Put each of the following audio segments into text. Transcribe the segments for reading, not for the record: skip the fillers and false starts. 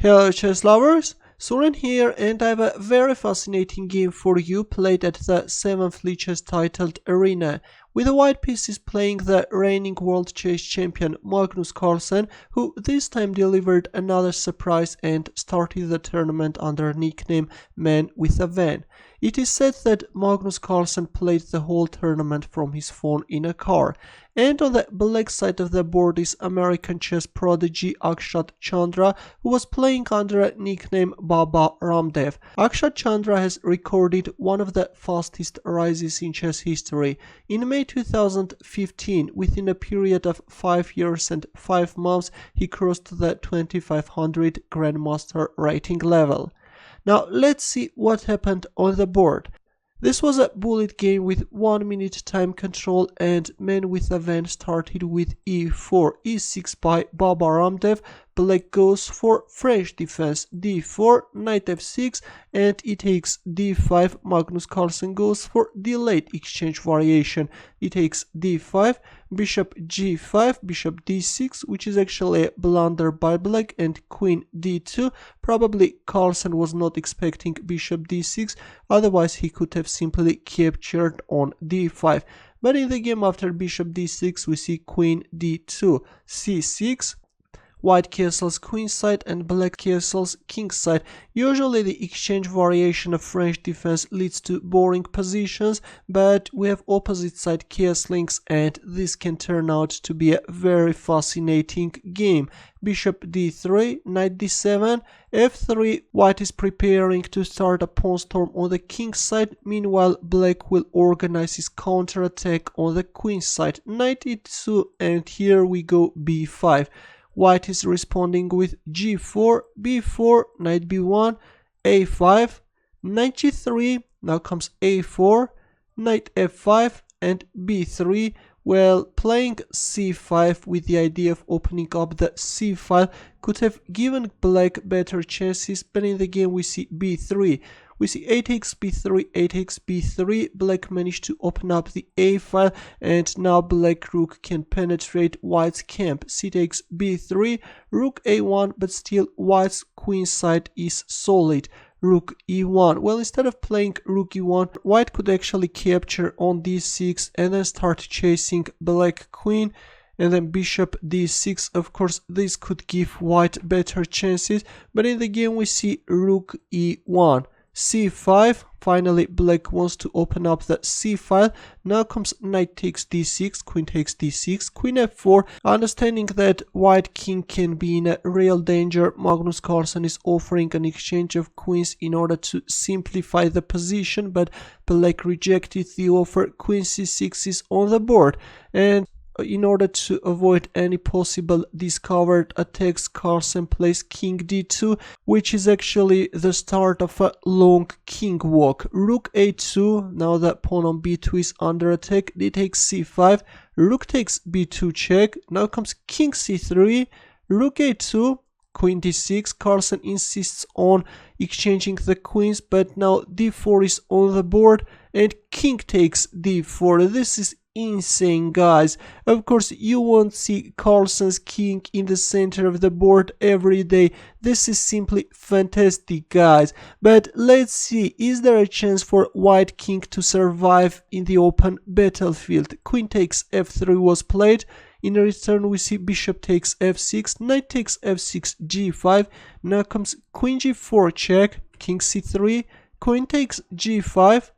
Hello chess lovers, Suren here, and I have a very fascinating game for you played at the 7th Lichess Titled Arena, with the white pieces playing the reigning world chess champion Magnus Carlsen, who this time delivered another surprise and started the tournament under nickname manwithavan. It is said that Magnus Carlsen played the whole tournament from his phone in a car. And on the black side of the board is American chess prodigy Akshat Chandra, who was playing under a nickname BabaRamdev. Akshat Chandra has recorded one of the fastest rises in chess history. In May 2015, within a period of 5 years and 5 months, he crossed the 2500 Grandmaster rating level. Now let's see what happened on the board. This was a bullet game with 1 minute time control, and manwithavan started with e4, e6 by BabaRamdev. Black goes for French defense, d4, knight f6, and e takes d5. Magnus Carlsen goes for delayed exchange variation, e takes d5, bishop g5, bishop d6, which is actually a blunder by black, and queen d2. Probably Carlsen was not expecting bishop d6, otherwise he could have simply captured on d5. But in the game after bishop d6 we see queen d2, c6, white castles queenside and black castles kingside. Usually the exchange variation of French defense leads to boring positions, but we have opposite side castlings and this can turn out to be a very fascinating game. Bishop d3, knight d7, f3, white is preparing to start a pawn storm on the king side. Meanwhile, black will organize his counterattack on the queen side, knight e2, and here we go b5. White is responding with g4, b4, knight b1, a5, knight g3, now comes a4, knight f5, and b3. Well, playing c5 with the idea of opening up the c file could have given black better chances, but in the game we see b3. We see a takes b3, a takes b3, black managed to open up the a file, and now black rook can penetrate white's camp. C takes b3, rook a1, but still white's queen side is solid. Rook e1. Well, instead of playing rook e1, white could actually capture on d6 and then start chasing black queen, and then bishop d6. Of course, this could give white better chances, but in the game we see rook e1. c5, finally black wants to open up the c file. Now comes knight takes d6, queen takes d6, queen f4. Understanding that white king can be in a real danger, Magnus Carlsen is offering an exchange of queens in order to simplify the position, but black rejected the offer. Queen c6 is on the board, and in order to avoid any possible discovered attacks, Carlsen plays king d2, which is actually the start of a long king walk. Rook a2, now the pawn on b2 is under attack, d takes c5, rook takes b2 check, now comes king c3, rook a2, queen d6. Carlsen insists on exchanging the queens, but now d4 is on the board and king takes d4. This is insane, guys. Of course, you won't see Carlsen's king in the center of the board every day. This is simply fantastic, guys. But let's see, is there a chance for white king to survive in the open battlefield? Queen takes f3 was played. In return we see bishop takes f6, knight takes f6, g5. Now comes queen g4 check, king c3, queen takes g5,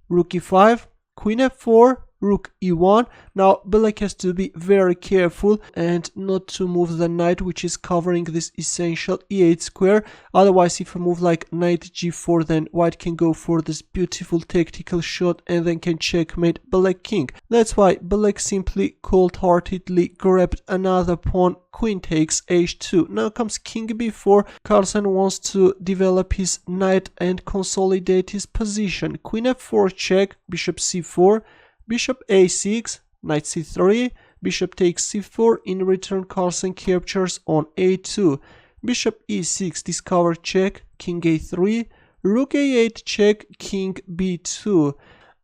rook e5, queen f4, rook e1. Now black has to be very careful and not to move the knight, which is covering this essential e8 square. Otherwise, if I move like knight g4, then white can go for this beautiful tactical shot and then can checkmate black king. That's why black simply cold-heartedly grabbed another pawn. Queen takes h2. Now comes king b4. Carlsen wants to develop his knight and consolidate his position. Queen f4 check, bishop c4, bishop a6, knight c3, bishop takes c4. In return, Carlsen captures on a2. Bishop e6, discover check, king a3, rook a8 check, king b2.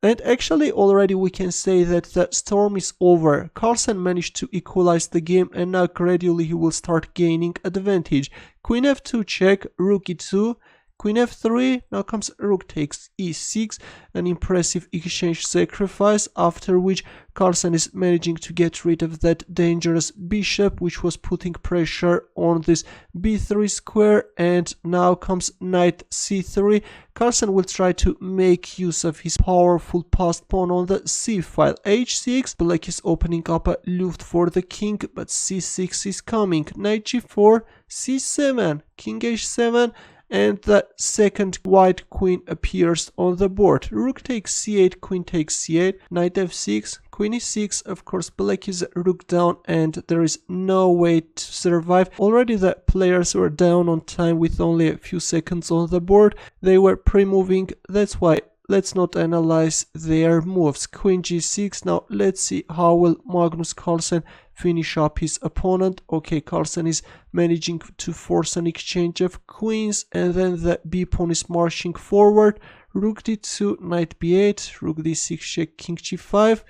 And actually already we can say that the storm is over. Carlsen managed to equalize the game, and now gradually he will start gaining advantage. Queen f2 check, rook e2, queen f3, now comes rook takes e6, an impressive exchange sacrifice, after which Carlsen is managing to get rid of that dangerous bishop which was putting pressure on this b3 square, and now comes knight c3. Carlsen will try to make use of his powerful passed pawn on the c file. h6, black is opening up a luft for the king, but c6 is coming. Knight g4, c7, king h7, and the second white queen appears on the board. Rook takes c8, queen takes c8, knight f6, queen e6. Of course, black is rook down, and there is no way to survive. Already the players were down on time with only a few seconds on the board. They were pre-moving, that's why let's not analyze their moves. Queen g6. Now let's see how will Magnus Carlsen finish up his opponent. Okay, Carlsen is managing to force an exchange of queens, and then the b pawn is marching forward. Rook d2, knight b8, rook d6 check, king g5,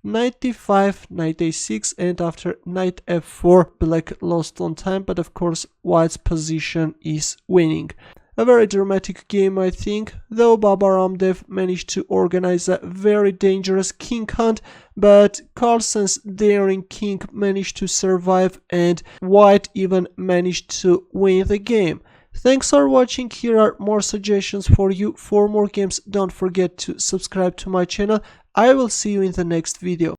knight d5, knight a6, and after knight f4, black lost on time, but of course white's position is winning. A very dramatic game, I think, though BabaRamdev managed to organize a very dangerous king hunt, but Carlsen's daring king managed to survive, and white even managed to win the game. Thanks for watching. Here are more suggestions for you for more games. Don't forget to subscribe to my channel. I will see you in the next video.